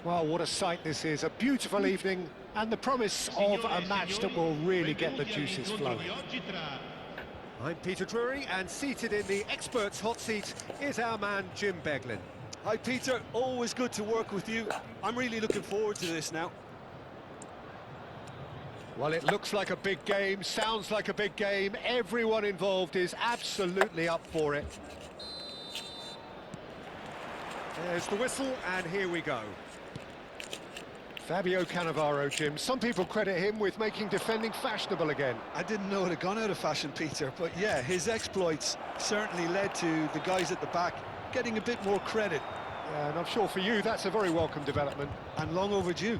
Well, what a sight this is, a beautiful evening and the promise of a match that will really get the juices flowing. I'm Peter Drury, and seated in the experts' hot seat is our man Jim Beglin. Hi Peter, always good to work with you. I'm really looking forward to this now. Well, it looks like a big game, sounds like a big game. Everyone involved is absolutely up for it. There's the whistle, and here we go. Fabio Cannavaro, Jim. Some people credit him with making defending fashionable again. I didn't know it had gone out of fashion, Peter, but yeah, his exploits certainly led to the guys at the back getting a bit more credit. Yeah, and I'm sure for you that's a very welcome development. And long overdue.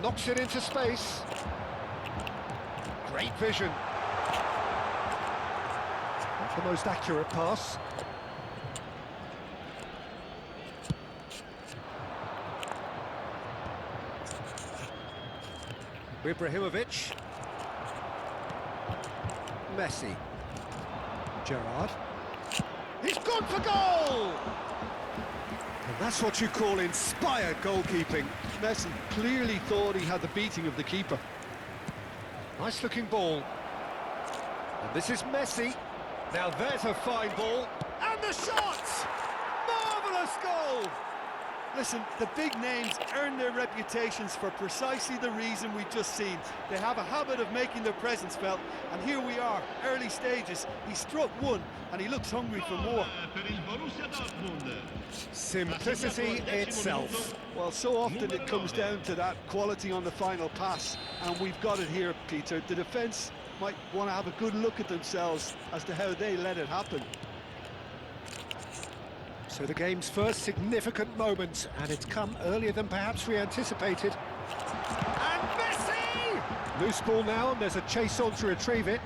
Knocks it into space. Great vision. Not the most accurate pass. Ibrahimovic. Messi. Gerrard. He's gone for goal! And that's what you call inspired goalkeeping. Messi clearly thought he had the beating of the keeper. Nice looking ball. And this is Messi. Now there's a fine ball. And the shot! Marvellous goal! Listen, the big names earn their reputations for precisely the reason we've just seen. They have a habit of making their presence felt, and here we are, early stages. He struck one, and he looks hungry for more. Simplicity itself. Well, so often it comes down to that quality on the final pass, and we've got it here, Peter. The defence might want to have a good look at themselves as to how they let it happen. So the game's first significant moment, and it's come earlier than perhaps we anticipated. And Messi! Loose ball now, and there's a chase on to retrieve it.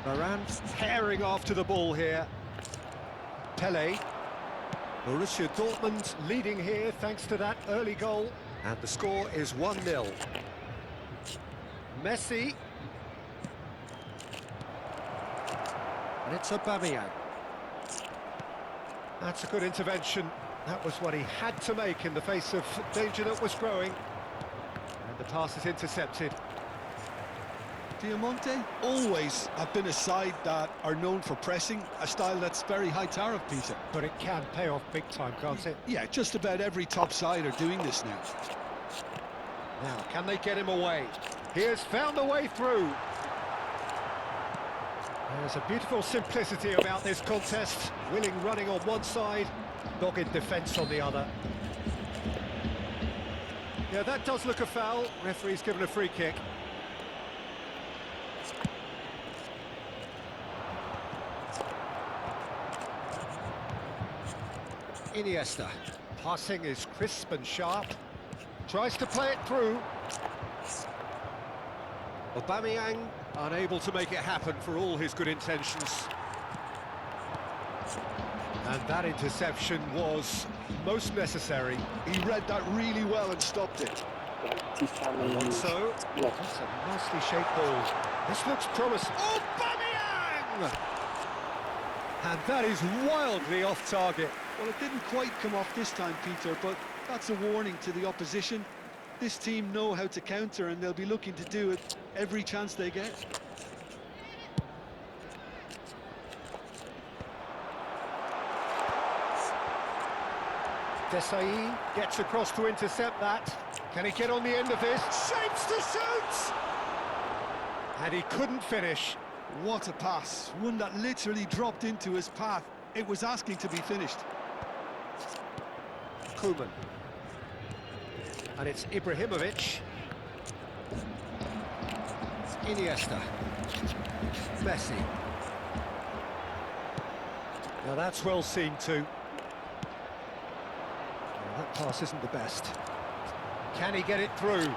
Varane tearing after the ball here. Pele. Borussia Dortmund leading here thanks to that early goal. And the score is 1-0. Messi. And it's Aubameyang. That's a good intervention. That was what he had to make in the face of danger that was growing. And the pass is intercepted. Diamante always have been a side that are known for pressing, a style that's very high tariff, Peter. But it can pay off big time, can't it? Yeah, just about every top side are doing this now. Now, can they get him away? He has found a way through. There's a beautiful simplicity about this contest. Willing running on one side, dogged defence on the other. Yeah, that does look a foul. Referee's given a free kick. Iniesta. Passing is crisp and sharp. Tries to play it through. Aubameyang unable to make it happen for all his good intentions. And that interception was most necessary. He read that really well and stopped it. So, that's a nicely shaped ball. This looks promising. Aubameyang! And that is wildly off target. Well, it didn't quite come off this time, Peter, but That's a warning to the opposition. This team know how to counter, and they'll be looking to do it every chance they get. Desai gets across to intercept that. Can he get on the end of this? Shapes to shoot! And he couldn't finish. What a pass. One that literally dropped into his path. It was asking to be finished. Koeman. And it's Ibrahimovic. Iniesta. Messi. Now that's well seen too. Well, that pass isn't the best. Can he get it through?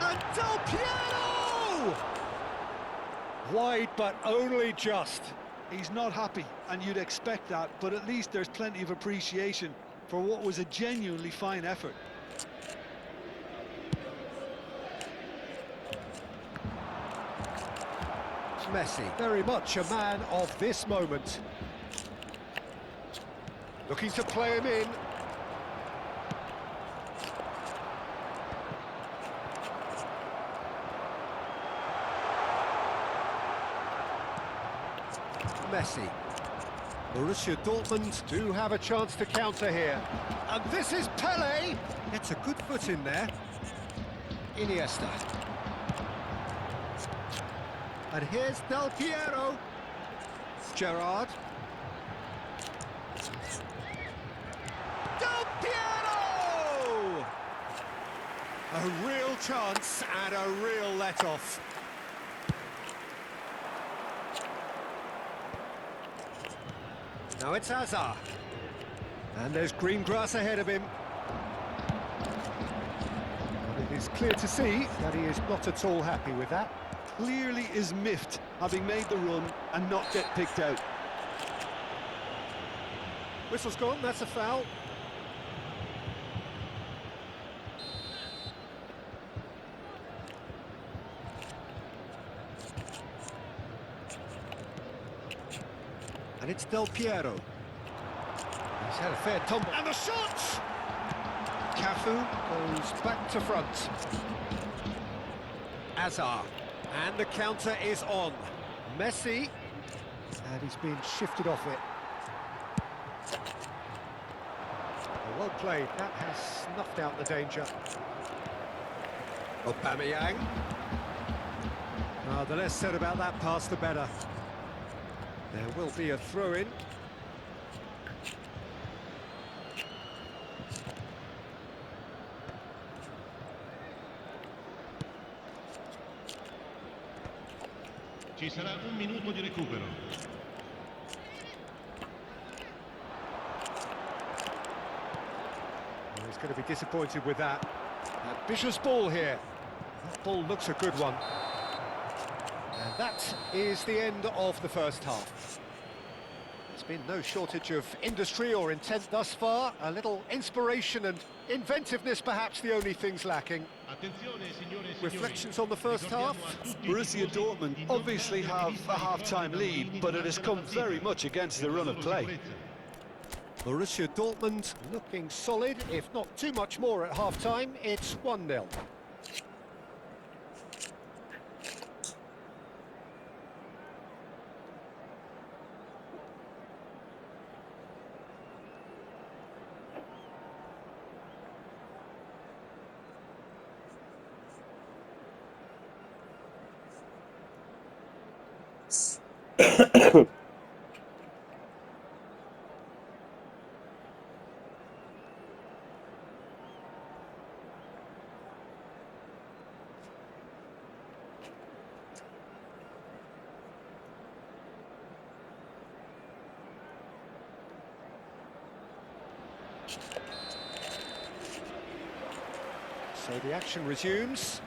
And Del Piero! Wide, but only just. He's not happy, and you'd expect that, but at least there's plenty of appreciation for what was a genuinely fine effort. Messi, very much a man of this moment. Looking to play him in. Messi. Borussia Dortmund do have a chance to counter here. And this is Pele. Gets a good foot in there. Iniesta. And here's Del Piero. Gerrard. Del Piero! A real chance and a real let-off. Now it's Hazard. And there's green grass ahead of him. And it is clear to see that he is not at all happy with that. Clearly is miffed, having made the run and not get picked out. Whistle's gone, that's a foul. And it's Del Piero. He's had a fair tumble. And the shot! Cafu goes back to front. Hazard. And the counter is on. Messi. And he's been shifted off it. Well played. That has snuffed out the danger. Aubameyang. The less said about that pass, the better. There will be a throw-in. Ci sarà un minuto di recupero. Well, he's going to be disappointed with that. Ambitious ball here. That ball looks a good one. And that is the end of the first half. There's been no shortage of industry or intent thus far. A little inspiration and inventiveness, perhaps the only things lacking. Reflections on the first half? Borussia Dortmund obviously have a half-time lead, but it has come very much against the run of play. Borussia Dortmund looking solid, if not too much more at half-time. It's 1-0. So the action resumes.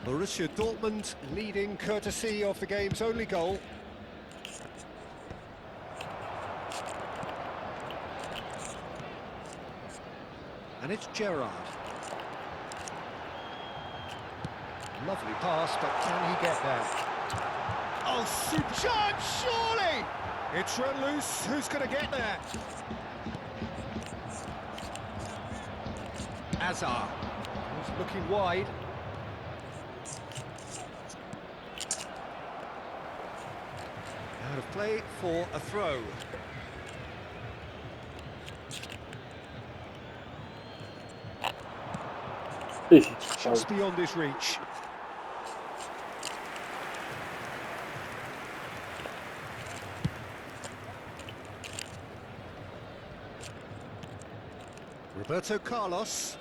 Borussia Dortmund leading courtesy of the game's only goal. And it's Gerrard. Lovely pass, but can he get there? Oh, super chance, surely! It's run loose, who's going to get there? Azar. He's looking wide. Out of play for a throw. Just beyond his reach. Roberto Carlos.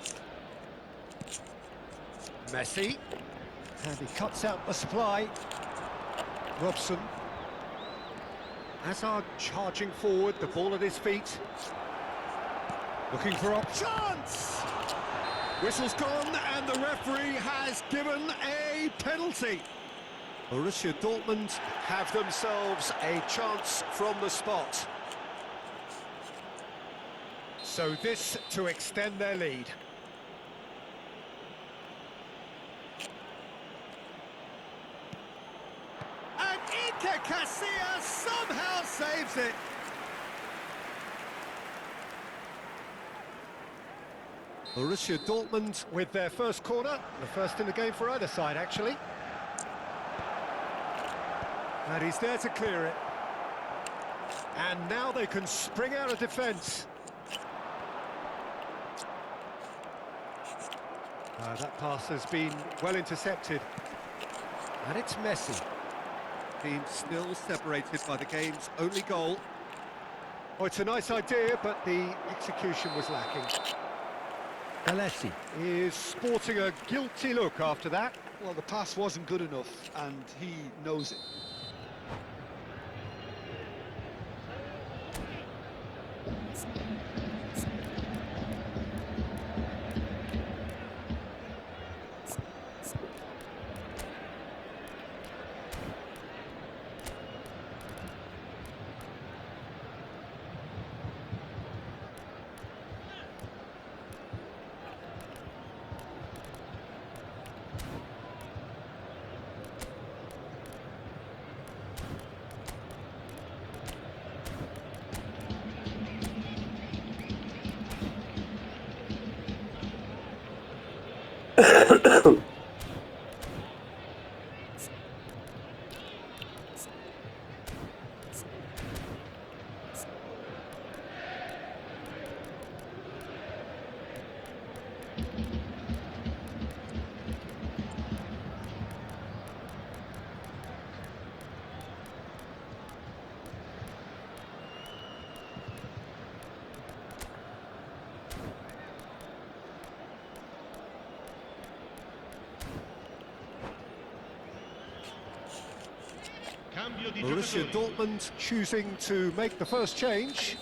Messi. And he cuts out the supply. Robson. Hazard charging forward, the ball at his feet. Looking for a chance! Whistle's gone and the referee has given a penalty. Borussia Dortmund have themselves a chance from the spot. So this to extend their lead. And Iker Casillas somehow saves it. Borussia Dortmund with their first corner, the first in the game for either side, actually. And he's there to clear it. And now they can spring out of defence. That pass has been well intercepted. And it's Messi. Team still separated by the game's only goal. Oh, it's a nice idea, but the execution was lacking. Alessi is sporting a guilty look after that. Well, the pass wasn't good enough, and he knows it. Borussia Dortmund choosing to make the first change.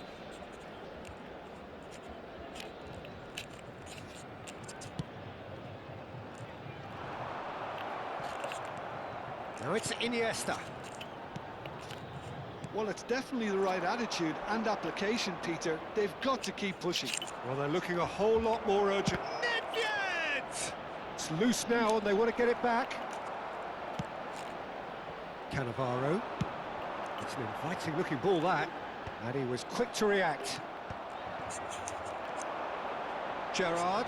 Now it's Iniesta. Well, it's definitely the right attitude and application, Peter. They've got to keep pushing. Well, they're looking a whole lot more urgent. Nedved! It's loose now and they want to get it back. Cannavaro. It's an inviting looking ball, that. And he was quick to react. Gerrard.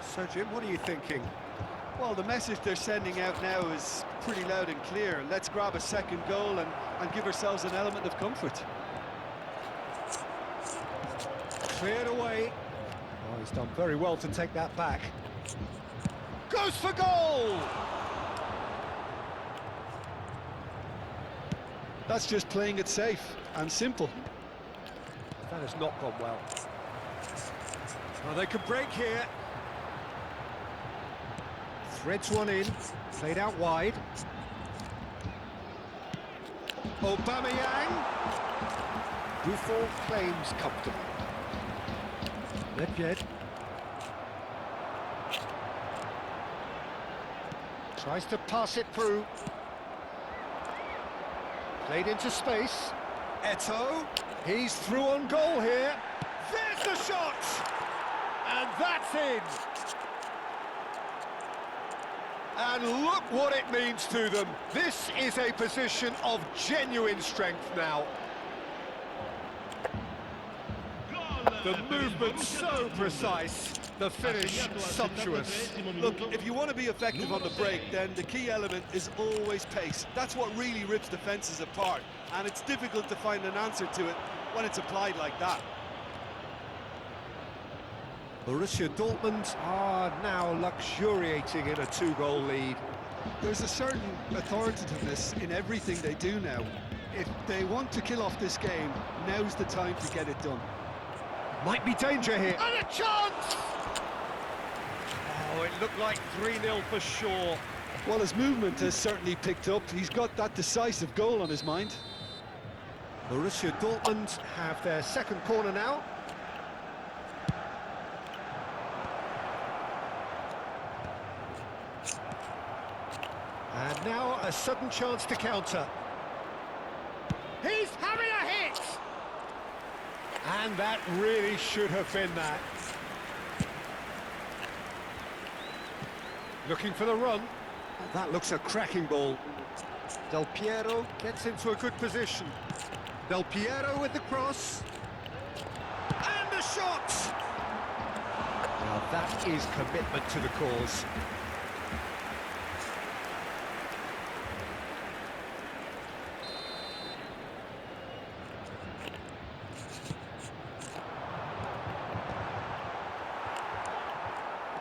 So, Jim, what are you thinking? Well, the message they're sending out now is pretty loud and clear. Let's grab a second goal and give ourselves an element of comfort. Cleared away. Oh, he's done very well to take that back. Goes for goal! That's just playing it safe and simple. That has not gone well. Well, they could break here. Threads one in, played out wide. Aubameyang. Buffon claims comfortable. Nedved. Tries to pass it through. Played into space. Eto'o. He's through on goal here. There's the shot! And that's in! And look what it means to them. This is a position of genuine strength now. The movement so precise, the finish sumptuous. Look, if you want to be effective on the break, then the key element is always pace. That's what really rips defences apart, and it's difficult to find an answer to it when it's applied like that. Borussia Dortmund are now luxuriating in a 2-goal lead. There's a certain authoritativeness in everything they do now. If they want to kill off this game, now's the time to get it done. Might be danger here. And a chance! Oh, it looked like 3-0 for sure. Well, his movement has certainly picked up. He's got that decisive goal on his mind. Borussia Dortmund have their second corner now. And now a sudden chance to counter. He's having a hit! And that really should have been that. Looking for the run. That looks a cracking ball. Del Piero gets into a good position. Del Piero with the cross. And the shot! Now that is commitment to the cause.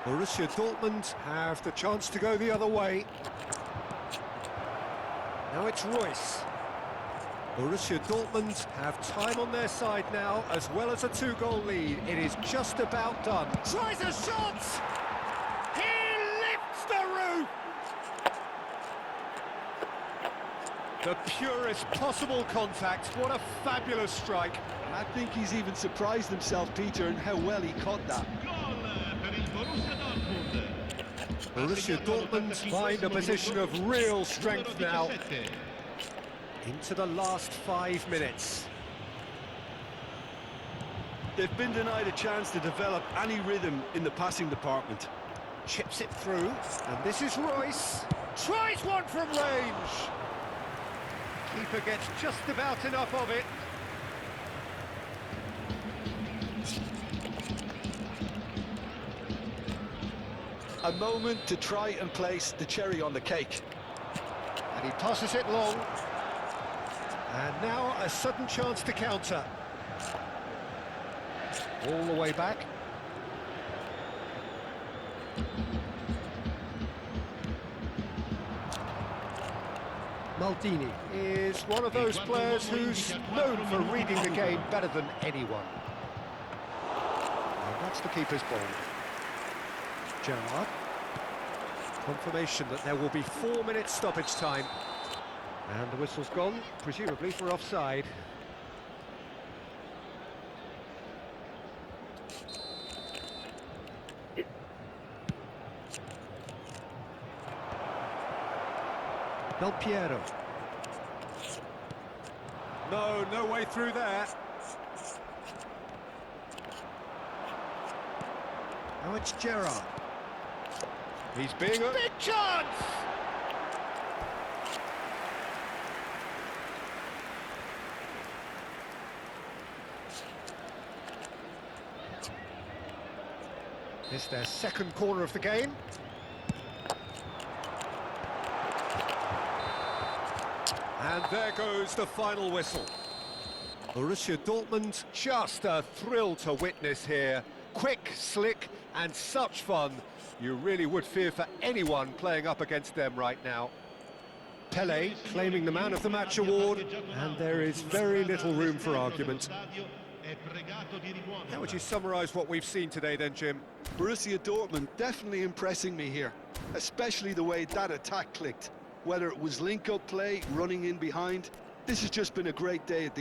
Borussia Dortmund have the chance to go the other way. Now it's Royce. Borussia Dortmund have time on their side now, as well as a 2-goal lead. It is just about done. Tries a shot! He lifts the roof! The purest possible contact. What a fabulous strike. I think he's even surprised himself, Peter, in how well he caught that. Borussia Dortmund find a position of real strength now. Into the last 5 minutes. They've been denied a chance to develop any rhythm in the passing department. Chips it through, and this is Royce. Tries one from range. Keeper gets just about enough of it. A moment to try and place the cherry on the cake. And he passes it long. And now a sudden chance to counter. All the way back. Maldini is one of those players who's known for reading the game better than anyone. And that's the keeper's ball. Gerrard. Confirmation that there will be 4 minutes stoppage time. And the whistle's gone, presumably for offside. Del Piero. No way through there. Now it's Gerrard. He's being a big chance! It's their second corner of the game. And there goes the final whistle. Borussia Dortmund, just a thrill to witness here. Quick, slick, and such fun. You really would fear for anyone playing up against them right now. Pele claiming the Man of the Match award, and there is very little room for argument. How would you summarise what we've seen today then, Jim? Borussia Dortmund definitely impressing me here, especially the way that attack clicked. Whether it was link-up play, running in behind, this has just been a great day at the